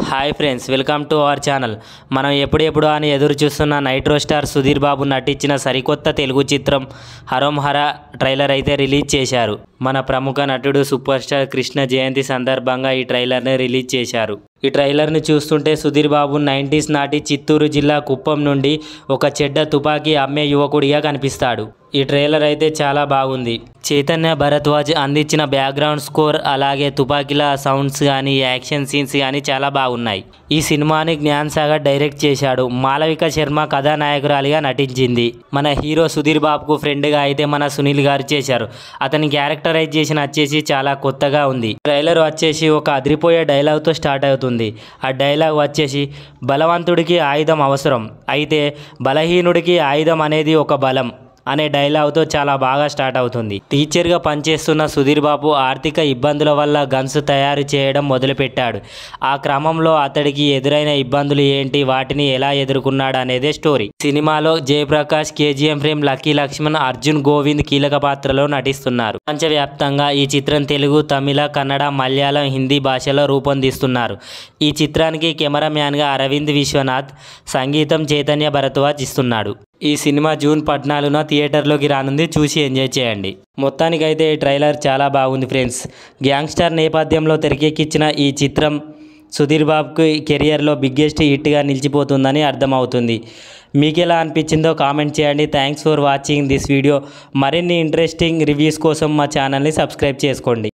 Hi friends, welcome to our channel. మనం ఎప్పుడెప్పుడు అని ఎదురు చూస్తున్న నైట్రో స్టార్ సుధీర్ బాబు నటించిన సరికొత్త తెలుగు చిత్రం హరోం హర ట్రైలర్ అయితే రిలీజ్ చేశారు. మన ప్రముఖ నటుడు సూపర్ స్టార్ కృష్ణ జయంతి సందర్భంగా ఈ ట్రైలర్ని రిలీజ్ చేశారు. ఈ ట్రైలర్ని చూస్తుంటే సుధీర్ బాబు 90s నాటి చిత్తూరు జిల్లా కుప్పం నుండి ఒక చెడ్డ తుపాకీ అమ్మే యువకుడిగా కనిపిస్తాడు. ఈ ట్రైలర్ అయితే చాలా బాగుంది. చైతన్య భరద్వాజ్ అందించిన బ్యాక్గ్రౌండ్ స్కోర్, అలాగే తుపాకీల సౌండ్స్ కానీ యాక్షన్ సీన్స్ కానీ చాలా బాగున్నాయి. ఈ సినిమాని జ్ఞాన్ సాగర్ డైరెక్ట్ చేశాడు. మాలవిక శర్మ కథానాయకురాలిగా నటించింది. మన హీరో సుధీర్ బాబుకు ఫ్రెండ్గా అయితే మన సునీల్ గారు చేశారు. అతని క్యారెక్టరైజేషన్ వచ్చేసి చాలా కొత్తగా ఉంది. ట్రైలర్ వచ్చేసి ఒక అదిరిపోయే డైలాగ్తో స్టార్ట్ అవుతుంది. ఆ డైలాగ్ వచ్చేసి, బలవంతుడికి ఆయుధం అవసరం, అయితే బలహీనుడికి ఆయుధం అనేది ఒక బలం అనే డైలాగ్తో చాలా బాగా స్టార్ట్ అవుతుంది. టీచర్గా పనిచేస్తున్న సుధీర్ బాబు ఆర్థిక ఇబ్బందుల వల్ల గన్స్ తయారు చేయడం మొదలుపెట్టాడు. ఆ క్రమంలో అతడికి ఎదురైన ఇబ్బందులు ఏంటి, వాటిని ఎలా ఎదుర్కొన్నాడు అనేదే స్టోరీ. సినిమాలో జయప్రకాష్, కేజీఎం ఫ్రేమ్, లక్కీ లక్ష్మణ్, అర్జున్ గోవింద్ కీలక పాత్రలో నటిస్తున్నారు. ప్రపంచవ్యాప్తంగా ఈ చిత్రం తెలుగు, తమిళ, కన్నడ, మలయాళం, హిందీ భాషలో రూపొందిస్తున్నారు. ఈ చిత్రానికి కెమెరామ్యాన్గా అరవింద్ విశ్వనాథ్, సంగీతం చైతన్య భరద్వాజ్ ఇస్తున్నాడు. ఈ సినిమా జూన్ 14న థియేటర్లోకి రానుంది. చూసి ఎంజాయ్ చేయండి. మొత్తానికైతే ఈ ట్రైలర్ చాలా బాగుంది ఫ్రెండ్స్. గ్యాంగ్స్టర్ నేపథ్యంలో తెరకెక్కించిన ఈ చిత్రం సుధీర్ బాబుకి కెరియర్లో బిగ్గెస్ట్ హిట్గా నిలిచిపోతుందని అర్థమవుతుంది. మీకు ఎలా అనిపించిందో కామెంట్ చేయండి. Thanks for watching this video. మరిన్ని ఇంట్రెస్టింగ్ రివ్యూస్ కోసం మా ఛానల్ని సబ్స్క్రైబ్ చేసుకోండి.